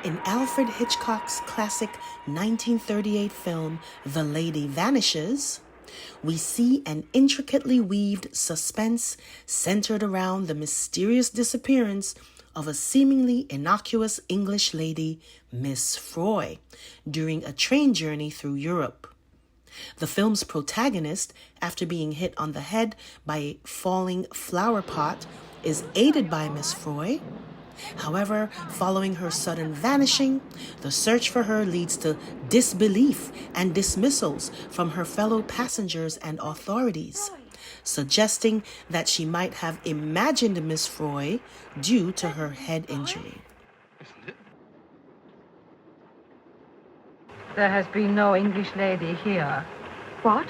In Alfred Hitchcock's classic 1938 film, The Lady Vanishes, we see an intricately weaved suspense centered around the mysterious disappearance of a seemingly innocuous English lady, Miss Froy, during a train journey through Europe. The film's protagonist, after being hit on the head by a falling flower pot, is aided by Miss Froy. However, following her sudden vanishing, the search for her leads to disbelief and dismissals from her fellow passengers and authorities, suggesting that she might have imagined Miss Froy due to her head injury. There has been no English lady here. What?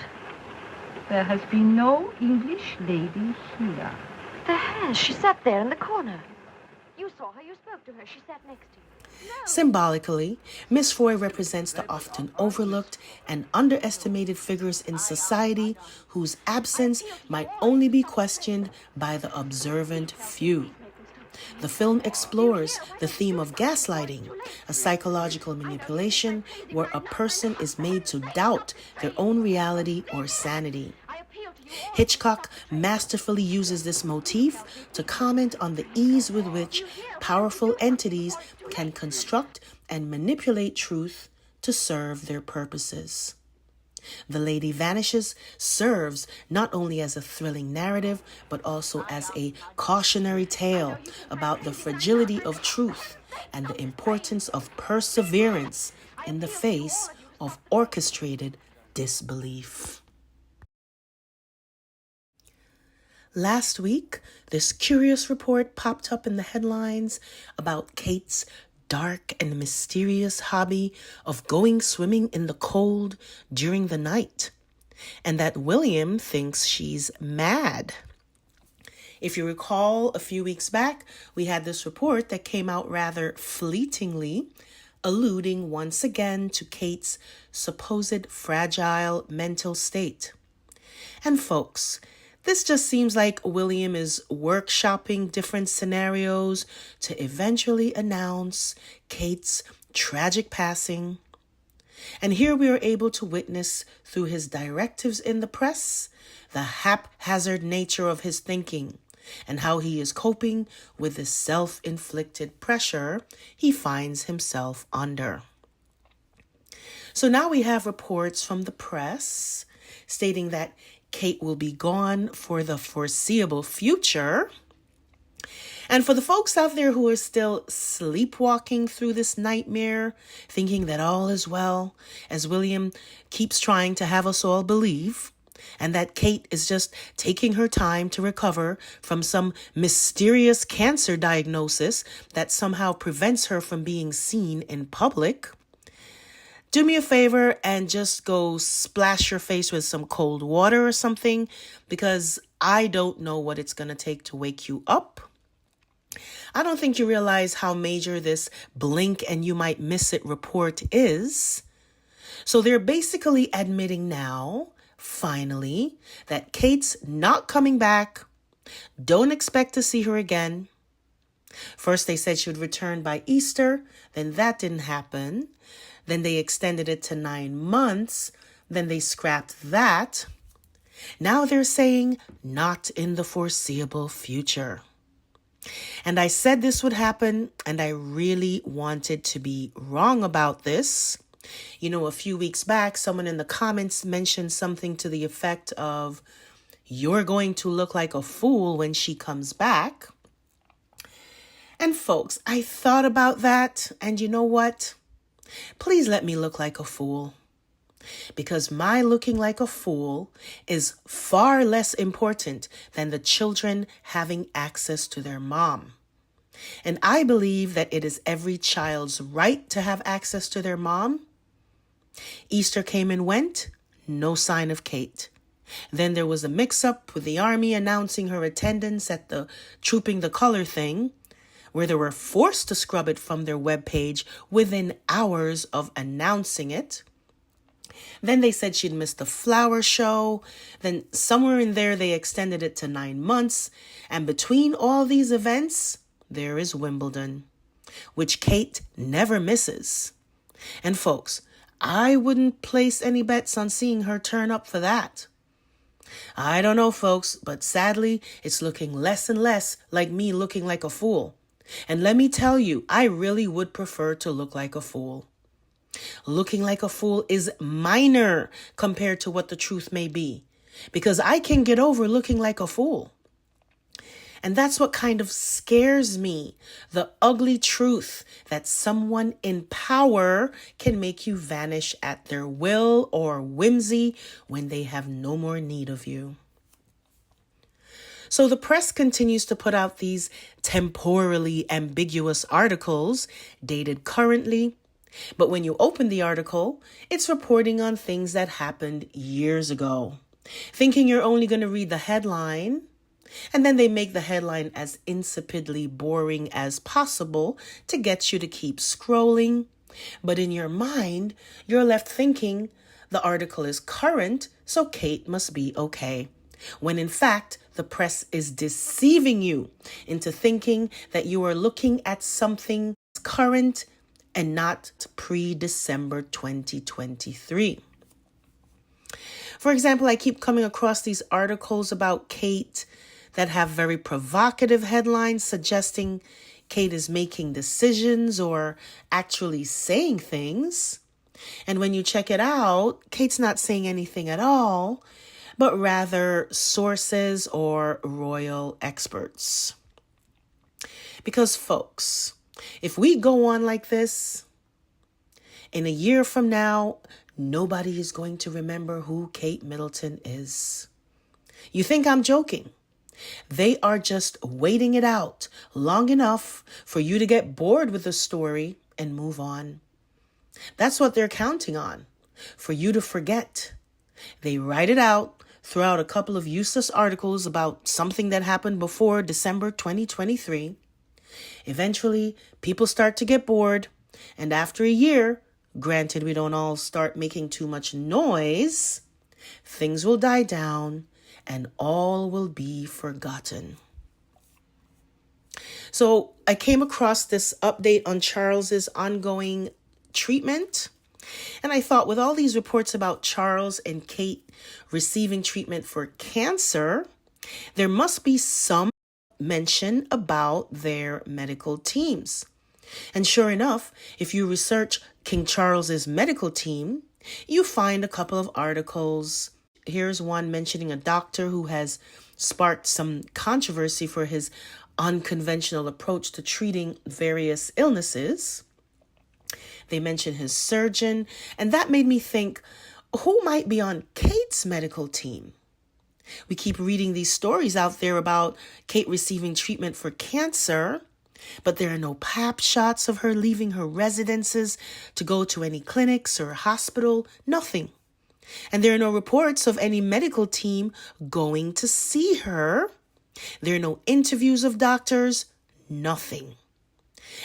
There has been no English lady here. There has. She sat there in the corner. You saw her. You spoke to her. She sat next to you. No. Symbolically, Miss Froy represents the often overlooked and underestimated figures in society whose absence might only be questioned by the observant few. The film explores the theme of gaslighting, a psychological manipulation where a person is made to doubt their own reality or sanity. Hitchcock masterfully uses this motif to comment on the ease with which powerful entities can construct and manipulate truth to serve their purposes. The Lady Vanishes serves not only as a thrilling narrative, but also as a cautionary tale about the fragility of truth and the importance of perseverance in the face of orchestrated disbelief. Last week, this curious report popped up in the headlines about Kate's dark and mysterious hobby of going swimming in the cold during the night, and that William thinks she's mad. If you recall, a few weeks back, we had this report that came out rather fleetingly, alluding once again to Kate's supposed fragile mental state. And folks, this just seems like William is workshopping different scenarios to eventually announce Kate's tragic passing. And here we are able to witness through his directives in the press the haphazard nature of his thinking and how he is coping with the self-inflicted pressure he finds himself under. So now we have reports from the press stating that Kate will be gone for the foreseeable future. And for the folks out there who are still sleepwalking through this nightmare, thinking that all is well, as William keeps trying to have us all believe, and that Kate is just taking her time to recover from some mysterious cancer diagnosis that somehow prevents her from being seen in public, do me a favor and just go splash your face with some cold water or something, because I don't know what it's going to take to wake you up. I don't think you realize how major this blink and you might miss it report is. So they're basically admitting now, finally, that Kate's not coming back. Don't expect to see her again. First, they said she would return by Easter. Then that didn't happen. Then they extended it to 9 months. Then they scrapped that. Now they're saying not in the foreseeable future. And I said this would happen, and I really wanted to be wrong about this. You know, a few weeks back, someone in the comments mentioned something to the effect of, "You're going to look like a fool when she comes back." And folks, I thought about that, and you know what? Please let me look like a fool, because my looking like a fool is far less important than the children having access to their mom. And I believe that it is every child's right to have access to their mom. Easter came and went, no sign of Kate. Then there was a mix-up with the army announcing her attendance at the Trooping the Color thing, where they were forced to scrub it from their webpage within hours of announcing it. Then they said she'd missed the flower show. Then somewhere in there, they extended it to 9 months. And between all these events, there is Wimbledon. which Kate never misses. And folks, I wouldn't place any bets on seeing her turn up for that. I don't know, folks, but sadly, it's looking less and less like me looking like a fool. And let me tell you, I really would prefer to look like a fool. Looking like a fool is minor compared to what the truth may be, because I can get over looking like a fool. And that's what kind of scares me, the ugly truth that someone in power can make you vanish at their will or whimsy when they have no more need of you. So the press continues to put out these temporally ambiguous articles dated currently. But when you open the article, it's reporting on things that happened years ago, thinking you're only going to read the headline. And then they make the headline as insipidly boring as possible to get you to keep scrolling. But in your mind, you're left thinking the article is current, so Kate must be okay. When in fact, the press is deceiving you into thinking that you are looking at something current and not pre-December 2023. For example, I keep coming across these articles about Kate that have very provocative headlines suggesting Kate is making decisions or actually saying things. And when you check it out, Kate's not saying anything at all, but rather sources or royal experts. Because folks, if we go on like this, in a year from now, nobody is going to remember who Kate Middleton is. You think I'm joking? They are just waiting it out long enough for you to get bored with the story and move on. That's what they're counting on, for you to forget. They write it out, throw out a couple of useless articles about something that happened before December 2023. Eventually, people start to get bored, and after a year, granted we don't all start making too much noise, things will die down and all will be forgotten. So I came across this update on Charles's ongoing treatment. And I thought, with all these reports about Charles and Kate receiving treatment for cancer, there must be some mention about their medical teams. And sure enough, if you research King Charles's medical team, you find a couple of articles. Here's one mentioning a doctor who has sparked some controversy for his unconventional approach to treating various illnesses. They mention his surgeon, and that made me think, who might be on Kate's medical team? We keep reading these stories out there about Kate receiving treatment for cancer, but there are no pap shots of her leaving her residences to go to any clinics or hospital, nothing. And there are no reports of any medical team going to see her. There are no interviews of doctors, nothing.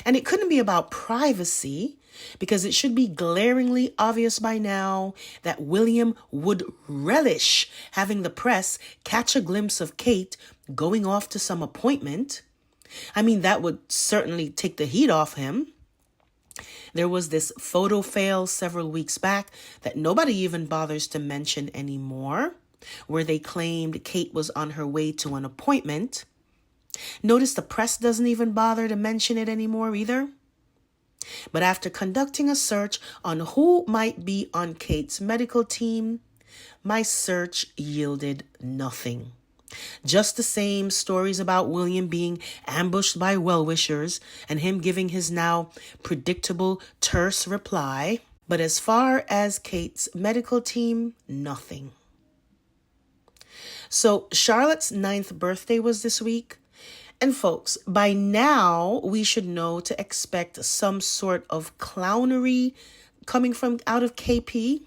And it couldn't be about privacy, because it should be glaringly obvious by now that William would relish having the press catch a glimpse of Kate going off to some appointment. I mean, that would certainly take the heat off him. There was this photo fail several weeks back that nobody even bothers to mention anymore, where they claimed Kate was on her way to an appointment. Notice the press doesn't even bother to mention it anymore either. But after conducting a search on who might be on Kate's medical team, my search yielded nothing. Just the same stories about William being ambushed by well-wishers and him giving his now predictable terse reply. But as far as Kate's medical team, nothing. So Charlotte's 9th birthday was this week. And folks, by now we should know to expect some sort of clownery coming from out of KP.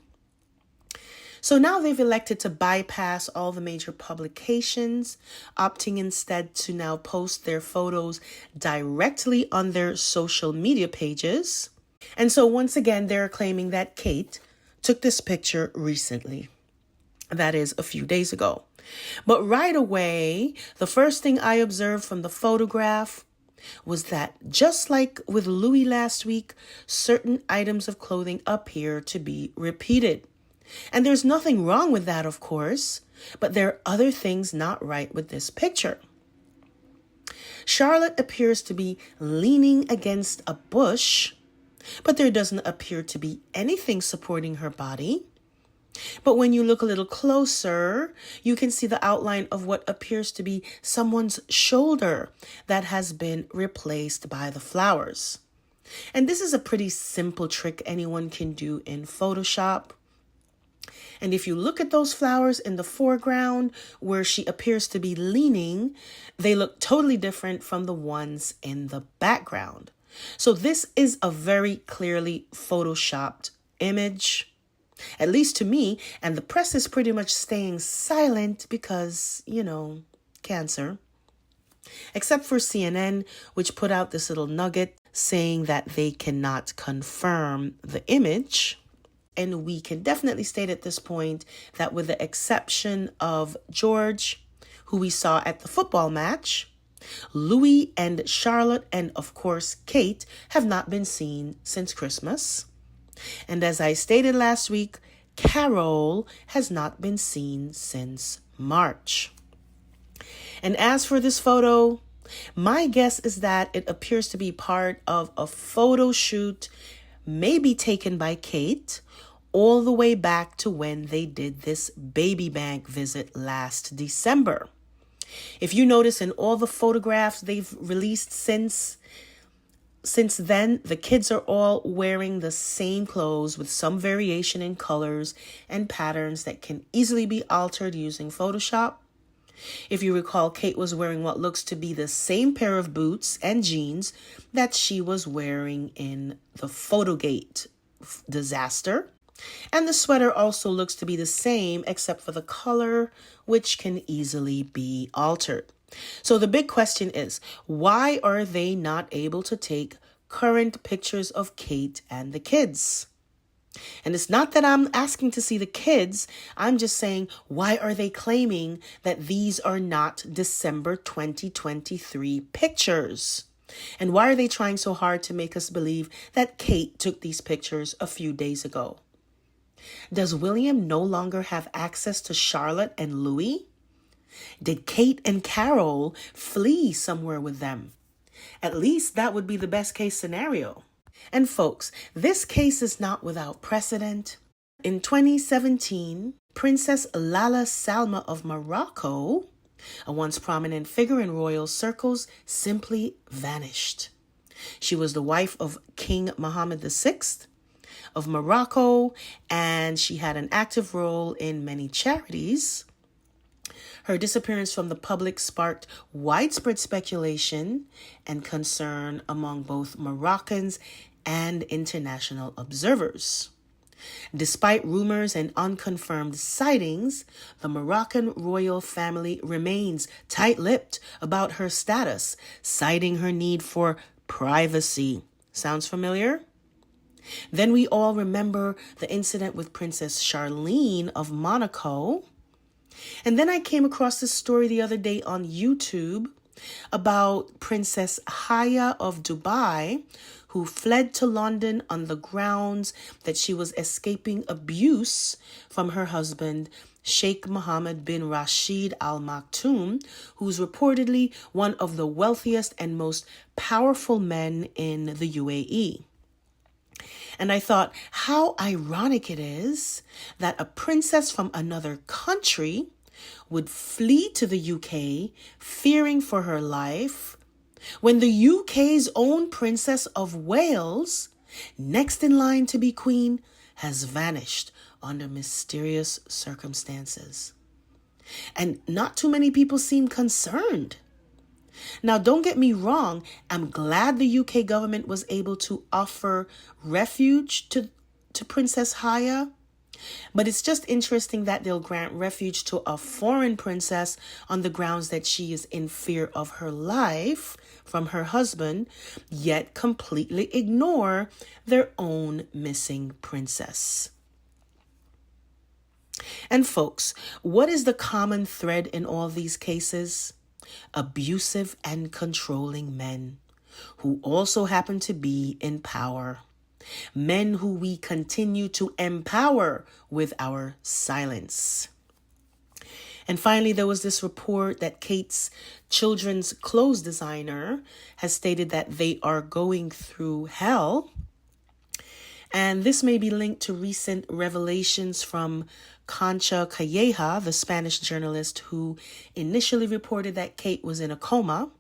So now they've elected to bypass all the major publications, opting instead to now post their photos directly on their social media pages. And so once again, they're claiming that Kate took this picture recently. That is a few days ago. But right away, the first thing I observed from the photograph was that just like with Louis last week, certain items of clothing appear to be repeated. And there's nothing wrong with that, of course, but there are other things not right with this picture. Charlotte appears to be leaning against a bush, but there doesn't appear to be anything supporting her body. But when you look a little closer, you can see the outline of what appears to be someone's shoulder that has been replaced by the flowers. And this is a pretty simple trick anyone can do in Photoshop. And if you look at those flowers in the foreground where she appears to be leaning, they look totally different from the ones in the background. So this is a very clearly Photoshopped image. At least to me, and the press is pretty much staying silent because, cancer. Except for CNN, which put out this little nugget saying that they cannot confirm the image. And we can definitely state at this point that with the exception of George, who we saw at the football match, Louis and Charlotte and, of course, Kate have not been seen since Christmas. And as I stated last week, Carol has not been seen since March. And as for this photo, my guess is that it appears to be part of a photo shoot, maybe taken by Kate, all the way back to when they did this baby bank visit last December. If you notice in all the photographs they've released since then, the kids are all wearing the same clothes with some variation in colors and patterns that can easily be altered using Photoshop. If you recall, Kate was wearing what looks to be the same pair of boots and jeans that she was wearing in the Photogate disaster. And the sweater also looks to be the same except for the color, which can easily be altered. So the big question is, why are they not able to take current pictures of Kate and the kids? And it's not that I'm asking to see the kids. I'm just saying, why are they claiming that these are not December 2023 pictures? And why are they trying so hard to make us believe that Kate took these pictures a few days ago? Does William no longer have access to Charlotte and Louis? Did Kate and Carol flee somewhere with them? At least that would be the best case scenario. And folks, this case is not without precedent. In 2017, Princess Lala Salma of Morocco, a once prominent figure in royal circles, simply vanished. She was the wife of King Mohammed VI of Morocco, and she had an active role in many charities. Her disappearance from the public sparked widespread speculation and concern among both Moroccans and international observers. Despite rumors and unconfirmed sightings, the Moroccan royal family remains tight-lipped about her status, citing her need for privacy. Sounds familiar? Then we all remember the incident with Princess Charlene of Monaco. And then I came across this story the other day on YouTube about Princess Haya of Dubai, who fled to London on the grounds that she was escaping abuse from her husband, Sheikh Mohammed bin Rashid Al Maktoum, who's reportedly one of the wealthiest and most powerful men in the UAE. And I thought, how ironic it is that a princess from another country would flee to the UK, fearing for her life, when the UK's own Princess of Wales, next in line to be queen, has vanished under mysterious circumstances. And not too many people seem concerned. Now, don't get me wrong. I'm glad the UK government was able to offer refuge to Princess Haya. But it's just interesting that they'll grant refuge to a foreign princess on the grounds that she is in fear of her life from her husband, yet completely ignore their own missing princess. And folks, what is the common thread in all these cases? Abusive and controlling men who also happen to be in power. Men who we continue to empower with our silence. And finally, there was this report that Kate's children's clothes designer has stated that they are going through hell. And this may be linked to recent revelations from Concha Calleja, the Spanish journalist who initially reported that Kate was in a coma.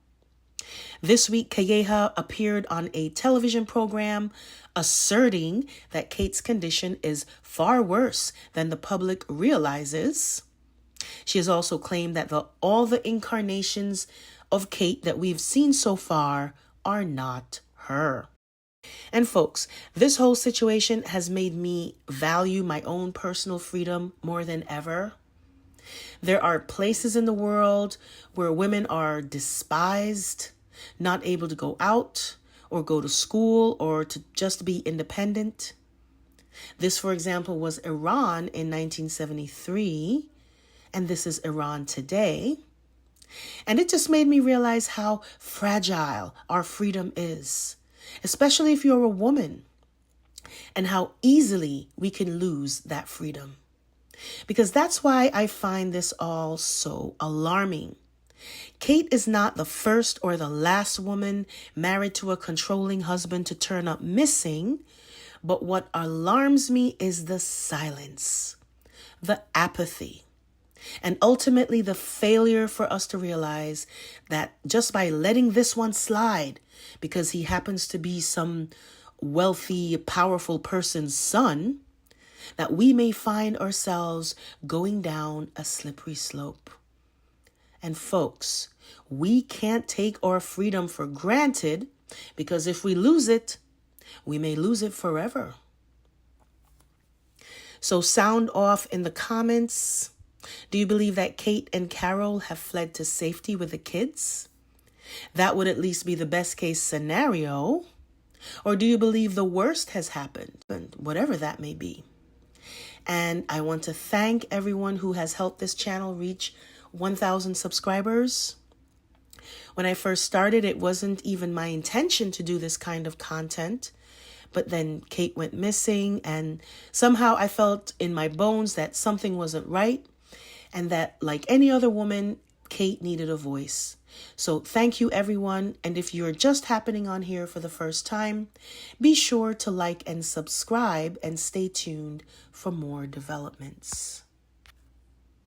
This week, Calleja appeared on a television program asserting that Kate's condition is far worse than the public realizes. She has also claimed that all the incarnations of Kate that we've seen so far are not her. And folks, this whole situation has made me value my own personal freedom more than ever. There are places in the world where women are despised, not able to go out or go to school or to just be independent. This, for example, was Iran in 1973, and this is Iran today. And it just made me realize how fragile our freedom is, especially if you're a woman, and how easily we can lose that freedom. Because that's why I find this all so alarming. Kate is not the first or the last woman married to a controlling husband to turn up missing, but what alarms me is the silence, the apathy, and ultimately the failure for us to realize that just by letting this one slide, because he happens to be some wealthy, powerful person's son, that we may find ourselves going down a slippery slope. And folks, we can't take our freedom for granted, because if we lose it, we may lose it forever. So sound off in the comments. Do you believe that Kate and Carol have fled to safety with the kids? That would at least be the best case scenario. Or do you believe the worst has happened, whatever that may be? And I want to thank everyone who has helped this channel reach 1,000 subscribers. When I first started, it wasn't even my intention to do this kind of content. But then Kate went missing, and somehow I felt in my bones that something wasn't right, and that like any other woman, Kate needed a voice. So thank you, everyone. And if you're just happening on here for the first time, be sure to like and subscribe and stay tuned for more developments.